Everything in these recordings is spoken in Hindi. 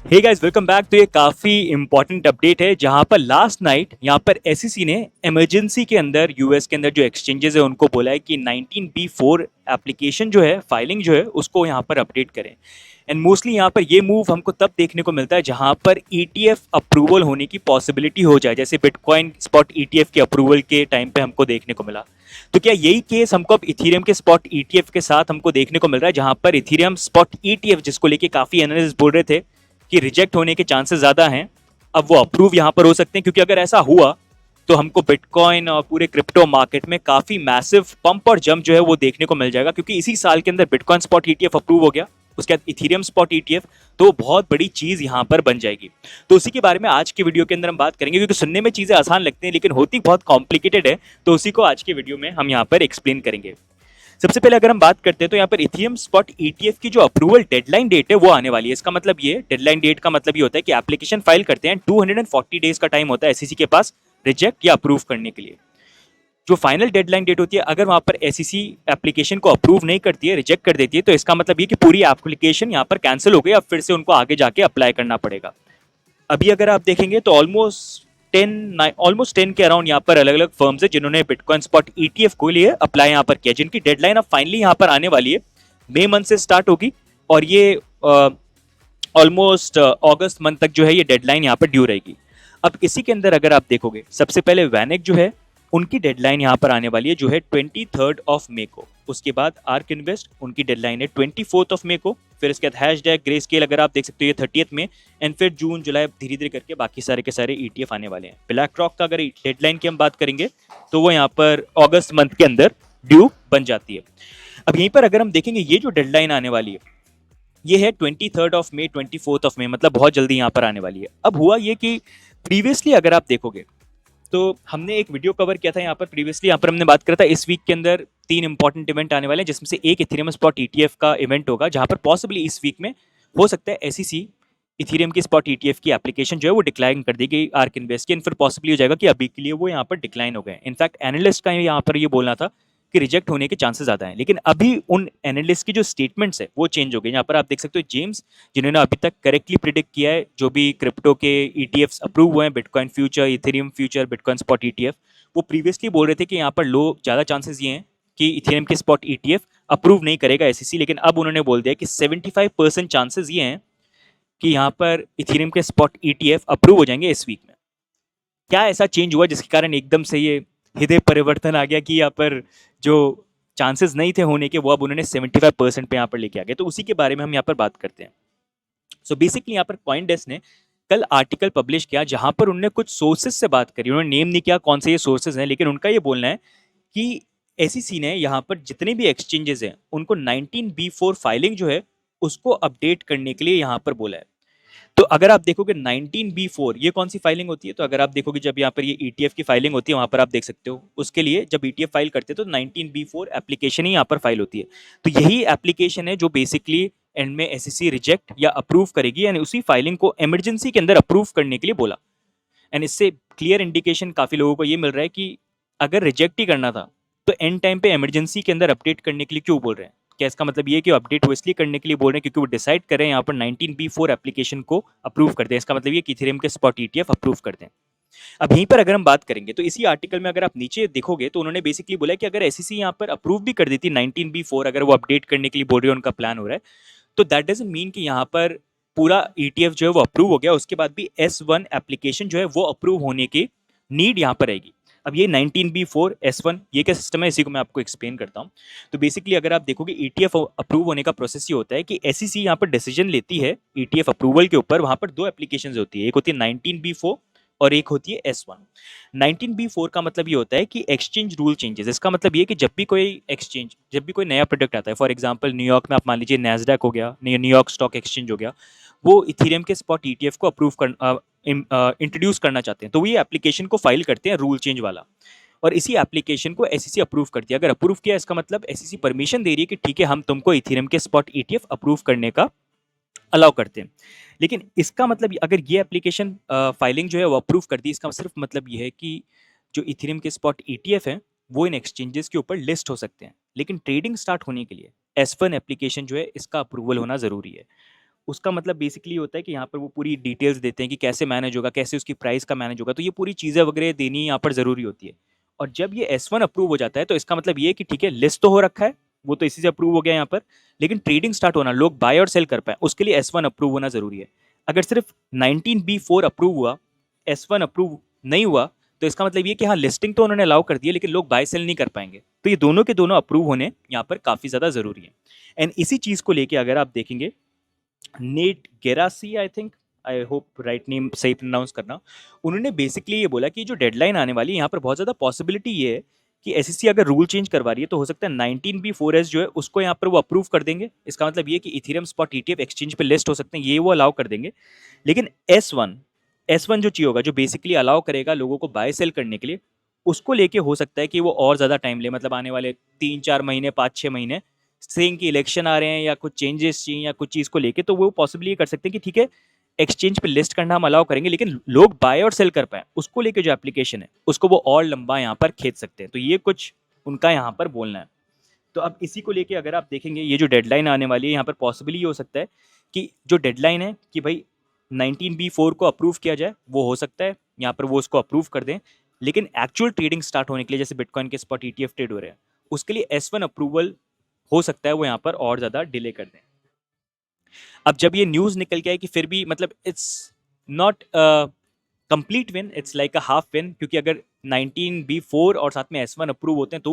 Hey guys, welcome back. तो ये काफ़ी इंपॉर्टेंट अपडेट है जहां पर लास्ट नाइट यहाँ पर एसईसी ने इमरजेंसी के अंदर यूएस के अंदर जो एक्सचेंजेस है उनको बोला है कि 19B4 एप्लीकेशन जो है, फाइलिंग जो है, उसको यहाँ पर अपडेट करें। एंड मोस्टली यहाँ पर ये मूव हमको तब देखने को मिलता है जहां पर ईटीएफ अप्रूवल होने की पॉसिबिलिटी हो जाए, जैसे बिटकॉइन स्पॉट ईटीएफ के अप्रूवल के टाइम पे हमको देखने को मिला। तो क्या यही केस हमको अब इथीरियम के स्पॉट ईटीएफ के साथ हमको देखने को मिल रहा है, जहां पर इथीरियम स्पॉट ईटीएफ जिसको लेके काफ़ी एनालिस्ट बोल रहे थे कि रिजेक्ट होने के चांसेस ज़्यादा हैं, अब वो अप्रूव यहाँ पर हो सकते हैं। क्योंकि अगर ऐसा हुआ तो हमको बिटकॉइन और पूरे क्रिप्टो मार्केट में काफ़ी मैसिव पंप और जंप जो है वो देखने को मिल जाएगा, क्योंकि इसी साल के अंदर बिटकॉइन स्पॉट ईटीएफ अप्रूव हो गया, उसके बाद इथीरियम स्पॉट ईटीएफ। तो बहुत बड़ी चीज़ यहाँ पर बन जाएगी। तो उसी के बारे में आज के वीडियो के अंदर हम बात करेंगे, क्योंकि सुनने में चीज़ें आसान लगती हैं लेकिन होती बहुत कॉम्प्लिकेटेड है। तो उसी को आज के वीडियो में हम यहाँ पर एक्सप्लेन करेंगे। सबसे पहले अगर हम बात करते हैं तो यहाँ पर इथीरियम स्पॉट ईटीएफ की जो अप्रूवल डेडलाइन डेट है वो आने वाली है। इसका मतलब ये डेडलाइन डेट का मतलब ये होता है कि एप्लीकेशन फाइल करते हैं 240 डेज का टाइम होता है एसईसी के पास रिजेक्ट या अप्रूव करने के लिए। जो फाइनल डेडलाइन डेट होती है, अगर वहां पर एसईसी एप्लीकेशन को अप्रूव नहीं करती है, रिजेक्ट कर देती है, तो इसका मतलब ये कि पूरी एप्लीकेशन यहाँ पर कैंसिल हो गई। अब फिर से उनको आगे जाके अप्लाई करना पड़ेगा। अभी अगर आप देखेंगे तो ऑलमोस्ट 10 के अराउंड यहाँ पर अलग अलग फर्म्स है जिन्होंने बिटकॉइन स्पॉट ईटीएफ को लिए अप्लाई यहाँ पर किया, जिनकी डेडलाइन अब फाइनली यहाँ पर आने वाली है। मई मंथ से स्टार्ट होगी और ये ऑलमोस्ट अगस्त मंथ तक जो है ये डेडलाइन यहाँ पर ड्यू रहेगी। अब इसी के अंदर अगर आप देखोगे, सबसे पहले वैनेक जो है उनकी डेडलाइन यहाँ पर आने वाली है जो है 23 को। उसके बाद आर्क इन्वेस्ट उनकी डेडलाइन है 24 को। फिर इसके बाद हैश टैग ग्रे स्केल अगर आप देख सकते हो ये 30 में। एंड फिर जून जुलाई धीरे धीरे करके बाकी सारे के सारे ईटीएफ आने वाले हैं। ब्लैक रॉक का अगर डेडलाइन की हम बात करेंगे तो वो यहाँ पर अगस्त मंथ के अंदर ड्यू बन जाती है। अब यहीं पर अगर हम देखेंगे ये जो डेडलाइन आने वाली है ये है 23 मई 24 मई, मतलब बहुत जल्दी यहाँ पर आने वाली है। अब हुआ ये कि प्रीवियसली अगर आप देखोगे तो हमने एक वीडियो कवर किया था यहाँ पर। प्रीवियसली यहाँ पर हमने बात करा था इस वीक के अंदर 3 इंपॉर्टेंट इवेंट आने वाले हैं, जिसमें से एक इथेरियम स्पॉट ईटीएफ का इवेंट होगा, जहां पर पॉसिबली इस वीक में हो सकता है एसईसी इथेरियम की स्पॉट ईटीएफ की एप्लीकेशन जो है वो डिक्लाइन कर दी गई आर्क इन्वेस्ट की। फिर पॉसिबली हो जाएगा कि अभी के लिए वो यहाँ पर डिक्लाइन हो गए। इनफैक्ट एनालिस्ट का यहाँ पर ये बोलना था कि रिजेक्ट होने के चांसेस ज़्यादा हैं, लेकिन अभी उन एनालिस्ट की जो स्टेटमेंट्स है वो चेंज हो गए। यहाँ पर आप देख सकते हो जेम्स, जिन्होंने अभी तक करेक्टली प्रिडिक्ट किया है जो भी क्रिप्टो के ईटीएफ्स अप्रूव हुए हैं, bitcoin future, Ethereum future, bitcoin spot ETF, वो प्रीवियसली बोल रहे थे कि यहाँ पर ज़्यादा चांसेस ये हैं कि इथेरियम के स्पॉट ईटीएफ अप्रूव नहीं करेगा एसईसी। लेकिन अब उन्होंने बोल दिया कि 75% चांसेस ये हैं कि यहाँ पर इथेरियम के स्पॉट ईटीएफ अप्रूव हो जाएंगे इस वीक में। क्या ऐसा चेंज हुआ जिसके कारण एकदम से ये हृदय परिवर्तन आ गया कि यहाँ पर जो चांसेस नहीं थे होने के वो अब उन्होंने 75% पे यहाँ पर लेके आ गए? तो उसी के बारे में हम यहाँ पर बात करते हैं। सो बेसिकली यहाँ पर कॉइनडेस्क ने कल आर्टिकल पब्लिश किया जहां पर उन्होंने कुछ सोर्सेज से बात करी। उन्होंने नेम नहीं किया कौन से ये सोर्सेज हैं, लेकिन उनका ये बोलना है कि एसईसी ने यहाँ पर जितने भी एक्सचेंजेस हैं उनको 19B4 फाइलिंग जो है उसको अपडेट करने के लिए यहाँ पर बोला है। तो अगर आप देखोगे 19B4 ये कौन सी फाइलिंग होती है, तो अगर आप देखोगे जब यहाँ पर ये ईटीएफ की फाइलिंग होती है वहां पर आप देख सकते हो, उसके लिए जब ईटीएफ फाइल करते हैं तो 19B4 एप्लीकेशन ही यहाँ पर फाइल होती है। तो यही एप्लीकेशन है जो बेसिकली एंड में एसईसी रिजेक्ट या अप्रूव करेगी, यानी उसी फाइलिंग को इमरजेंसी के अंदर अप्रूव करने के लिए बोला। एंड इससे क्लियर इंडिकेशन काफी लोगों को ये मिल रहा है कि अगर रिजेक्ट ही करना था तो एंड टाइम पे इमरजेंसी के अंदर अपडेट करने के लिए क्यों बोल रहे हैं? क्या इसका मतलब ये कि अपडेट वो इसलिए करने के लिए बोल रहे हैं क्योंकि वो डिसाइड करें यहाँ पर 19B4 एप्लीकेशन को अप्रूव कर दें? इसका मतलब ये कि इथेरियम के स्पॉट ईटीएफ अप्रूव कर दें। अब यहीं पर अगर हम बात करेंगे तो इसी आर्टिकल में अगर आप नीचे देखोगे तो उन्होंने बेसिकली बोला कि अगर एसईसी यहाँ पर अप्रूव भी कर देती 19B4, अगर वो अपडेट करने के लिए बोल रही है, उनका प्लान हो रहा है, तो दैट डजंट मीन कि यहाँ पर पूरा ईटीएफ जो है वो अप्रूव हो गया, उसके बाद भी S1 एप्लीकेशन जो है वो अप्रूव होने की नीड यहाँ पर रहेगी। अब ये 19B4 S1 ये क्या सिस्टम है, इसी को मैं आपको एक्सप्लेन करता हूँ। तो बेसिकली अगर आप देखोगे ईटीएफ अप्रूव होने का प्रोसेस ये होता है कि एसईसी यहाँ पर डिसीजन लेती है ईटीएफ अप्रूवल के ऊपर। वहां पर दो एप्लीकेशन होती है, एक होती है 19B4 और एक होती है S1। 19B4 का मतलब ये होता है कि एक्सचेंज रूल चेंजेस। इसका मतलब ये कि जब भी कोई नया प्रोडक्ट आता है, फॉर एग्जांपल न्यूयॉर्क में आप मान लीजिए नैस्डैक हो गया, न्यूयॉर्क स्टॉक एक्सचेंज हो गया, वो इथेरियम के स्पॉट ईटीएफ को अप्रूव कर इंट्रोड्यूस करना चाहते हैं, तो वो ये एप्लीकेशन को फाइल करते हैं रूल चेंज वाला, और इसी एप्लीकेशन को एसईसी अप्रूव करती है। अगर अप्रूव किया इसका मतलब एसईसी परमिशन दे रही है कि ठीक है हम तुमको इथेरियम के स्पॉट ईटीएफ अप्रूव करने का अलाउ करते हैं। लेकिन इसका मतलब अगर ये एप्लीकेशन फाइलिंग जो है वो अप्रूव कर दी, इसका सिर्फ मतलब ये है कि जो इथेरियम के स्पॉट ईटीएफ हैं वो इन एक्सचेंजेस के ऊपर लिस्ट हो सकते हैं। लेकिन ट्रेडिंग स्टार्ट होने के लिए S1 एप्लीकेशन जो है इसका अप्रूवल होना ज़रूरी है। उसका मतलब बेसिकली होता है कि यहाँ पर वो पूरी डिटेल्स देते हैं कि कैसे मैनेज होगा, कैसे उसकी प्राइस का मैनेज होगा, तो ये पूरी चीज़ें वगैरह देनी यहाँ पर ज़रूरी होती है। और जब ये S1 अप्रूव हो जाता है तो इसका मतलब ये है कि ठीक है, लिस्ट तो हो रखा है, वो तो इसी से अप्रूव हो गया यहाँ पर, लेकिन ट्रेडिंग स्टार्ट होना, लोग बाय और सेल कर पाए, उसके लिए S1 अप्रूव होना ज़रूरी है। अगर सिर्फ 19B4 अप्रूव हुआ, S1 अप्रूव नहीं हुआ, तो इसका मतलब ये कि हाँ, लिस्टिंग तो उन्होंने अलाउ कर दी है, लेकिन लोग बाय सेल नहीं कर पाएंगे। तो ये दोनों के दोनों अप्रूव होने यहाँ पर काफ़ी ज़्यादा ज़रूरी है। एंड इसी चीज़ को लेके अगर आप देखेंगे, नेट गेरासी, I think, I hope right name सही प्रोनाउंस करना, उन्होंने बेसिकली ये बोला कि जो डेडलाइन आने वाली है यहाँ पर बहुत ज़्यादा पॉसिबिलिटी ये है कि एसईसी अगर रूल चेंज करवा रही है तो हो सकता है 19B4S जो है उसको यहाँ पर वो अप्रूव कर देंगे। इसका मतलब ये कि इथेरियम स्पॉट ईटीएफ एक्सचेंज पे लिस्ट हो सकते हैं, ये वो अलाउ कर देंगे। लेकिन एस वन जो चीज़ होगा, जो बेसिकली अलाउ करेगा लोगों को बाय सेल करने के लिए, उसको लेके हो सकता है कि वो और ज़्यादा टाइम ले, मतलब आने वाले 3-4 महीने, 5-6 महीने, सेइंग कि इलेक्शन आ रहे हैं या कुछ चेंजेस चाहिए या कुछ चीज़ को लेके, तो वो पॉसिबली ये कर सकते हैं कि ठीक है, एक्सचेंज पे लिस्ट करना हम अलाउ करेंगे, लेकिन लोग बाय और सेल कर पाए उसको लेके जो एप्लीकेशन है उसको वो और लंबा यहाँ पर खींच सकते हैं। तो ये कुछ उनका यहाँ पर बोलना है। तो अब इसी को लेके अगर आप देखेंगे, ये जो डेडलाइन आने वाली है यहाँ पर पॉसिबली ये हो सकता है कि जो डेडलाइन है कि भाई 19B4 को अप्रूव किया जाए, वो हो सकता है यहाँ पर वो उसको अप्रूव कर दें, लेकिन एक्चुअल ट्रेडिंग स्टार्ट होने के लिए, जैसे बिटकॉइन के स्पॉट ईटीएफ ट्रेड हो रहे हैं, उसके लिए S1 अप्रूवल हो सकता है वो यहाँ पर और ज़्यादा डिले कर दें। अब जब ये न्यूज़ निकल के आए कि फिर भी मतलब it's not complete win, it's like a half win, क्योंकि अगर 19B4 और साथ में S1 अप्रूव होते हैं तो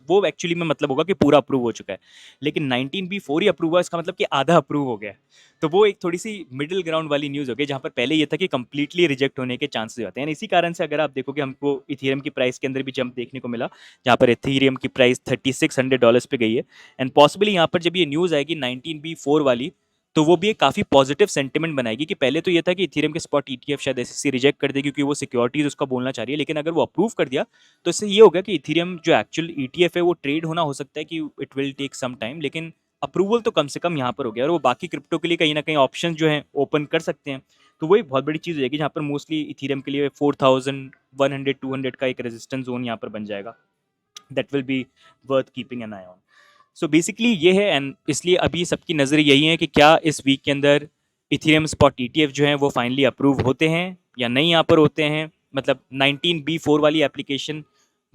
वो एक्चुअली में मतलब होगा कि पूरा अप्रूव हो चुका है। लेकिन 19B4 ही अप्रूव हुआ, इसका मतलब कि आधा अप्रूव हो गया है। तो वो एक थोड़ी सी मिडिल ग्राउंड वाली न्यूज़ हो गई, जहाँ पर पहले ये था कि कंप्लीटली रिजेक्ट होने के चांसेस होते हैं। इसी कारण से अगर आप देखोगे, हमको इथेरियम की प्राइस के अंदर भी जंप देखने को मिला, जहाँ पर इथेरियम की प्राइस $3600 पे गई है। एंड पॉसिबली यहाँ पर जब ये न्यूज़ आएगी 19B4 वाली, तो वो भी एक काफ़ी पॉजिटिव सेंटिमेंट बनाएगी। कि पहले तो ये था कि इथेरियम के स्पॉट ईटीएफ शायद एसईसी रिजेक्ट कर देगी क्योंकि वो सिक्योरिटीज उसका बोलना चाह रही है, लेकिन अगर वो अप्रूव कर दिया तो इससे ये होगा कि इथेरियम जो एक्चुअल ईटीएफ है वो ट्रेड होना हो सकता है कि it will take some time, लेकिन अप्रूवल तो कम से कम यहाँ पर हो गया, और वो बाकी क्रिप्टो के लिए कहीं ना कहीं ऑप्शन जो है ओपन कर सकते हैं। तो वो एक बहुत बड़ी चीज़ हो जाएगी, जहाँ पर मोस्टली इथेरियम के लिए 4100-200 का एक रेजिस्टेंस जोन यहाँ पर बन जाएगा, that will be worth keeping an eye on. So basically ये है, एंड इसलिए अभी सबकी नज़र यही है कि क्या इस वीक के अंदर इथेरियम स्पॉट ईटीएफ जो हैं वो फाइनली अप्रूव होते हैं या नहीं यहाँ पर होते हैं। मतलब 19B4 वाली एप्लीकेशन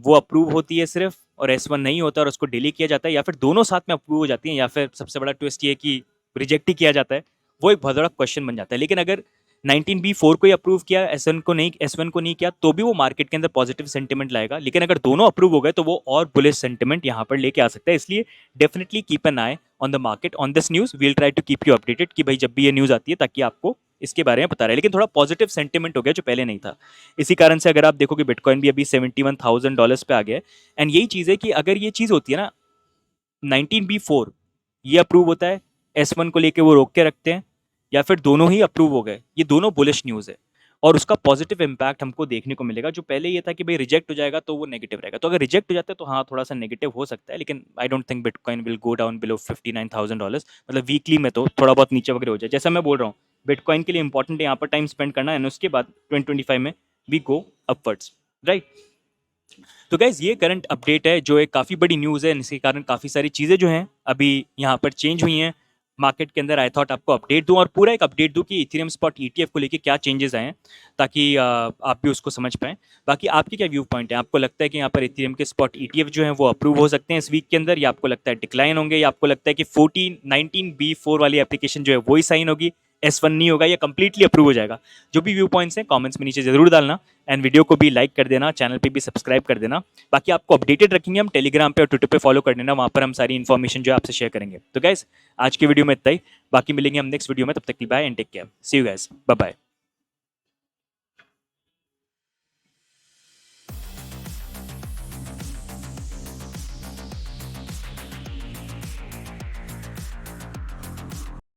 वो अप्रूव होती है सिर्फ, और S1 नहीं होता और उसको डिले किया जाता है, या फिर दोनों साथ में अप्रूव हो जाती हैं, या फिर सबसे बड़ा ट्विस्ट ये कि रिजेक्ट ही किया जाता है। वो एक बहुत बड़ा क्वेश्चन बन जाता है। लेकिन अगर 19B4 को ही अप्रूव किया, S1 को नहीं किया, तो भी वो मार्केट के अंदर पॉजिटिव सेंटिमेंट लाएगा। लेकिन अगर दोनों अप्रूव हो गए तो वो और बुलिश सेंटिमेंट यहाँ पर लेके आ सकता है। इसलिए definitely keep an eye on the market on this news. We'll try to keep you updated कि भाई जब भी ये न्यूज़ आती है ताकि आपको इसके बारे में पता रहे। लेकिन थोड़ा पॉजिटिव सेंटिमेंट हो गया जो पहले नहीं था। इसी कारण से अगर आप देखोगे, बिटकॉइन भी अभी $71,000 पे आ गया है। एंड यही चीज़ है कि अगर ये चीज़ होती है ना, 19B4 ये अप्रूव होता है, S1 को लेके वो रोक के रखते हैं, या फिर दोनों ही अप्रूव हो गए, ये दोनों बुलिश न्यूज़ है, और उसका पॉजिटिव इम्पैक्ट हमको देखने को मिलेगा। जो पहले ये था कि भाई रिजेक्ट हो जाएगा तो वो नेगेटिव रहेगा, तो अगर रिजेक्ट हो जाता है तो हाँ, थोड़ा सा नेगेटिव हो सकता है, लेकिन I don't think bitcoin will go down below $59,000। मतलब वीकली में तो थोड़ा बहुत नीचे वगैरह हो जाए, जैसा मैं बोल रहा हूँ, बिटकॉइन के लिए इंपॉर्टेंट है यहाँ पर टाइम स्पेंड करना, एंड उसके बाद 2025 में वी गो अपवर्ड्स, राइट। तो गाइज ये करंट अपडेट है, जो एक काफ़ी बड़ी न्यूज़ है, इसके कारण काफ़ी सारी चीज़ें जो हैं अभी यहाँ पर चेंज हुई हैं मार्केट के अंदर। आई थॉट आपको अपडेट दूं, और पूरा एक अपडेट दूं कि इथेरियम स्पॉट ईटीएफ को लेके क्या चेंजेस आए हैं, ताकि आप भी उसको समझ पाएँ। बाकी आपकी क्या व्यू पॉइंट है? आपको लगता है कि यहाँ पर इथेरियम के स्पॉट ईटीएफ जो हैं वो अप्रूव हो सकते हैं इस वीक के अंदर, या आपको लगता है डिक्लाइन होंगे, या आपको लगता है कि 19B4 वाली एप्लीकेशन जो है वही साइन होगी, S1 नहीं होगा, या कंप्लीटली अप्रूव हो जाएगा? जो भी व्यू पॉइंट्स हैं कमेंट्स में नीचे जरूर डालना, एंड वीडियो को भी लाइक कर देना, चैनल पे भी सब्सक्राइब कर देना। बाकी आपको अपडेटेड रखेंगे हम टेलीग्राम पे और ट्विटर पे, फॉलो कर देना, वहाँ पर हम सारी इन्फॉर्मेशन जो है आपसे शेयर करेंगे। तो गाइस आज की वीडियो में इतना ही, बाकी मिलेंगे हम नेक्स्ट वीडियो में, तब तक के लिए bye and take care, see you guys, bye bye.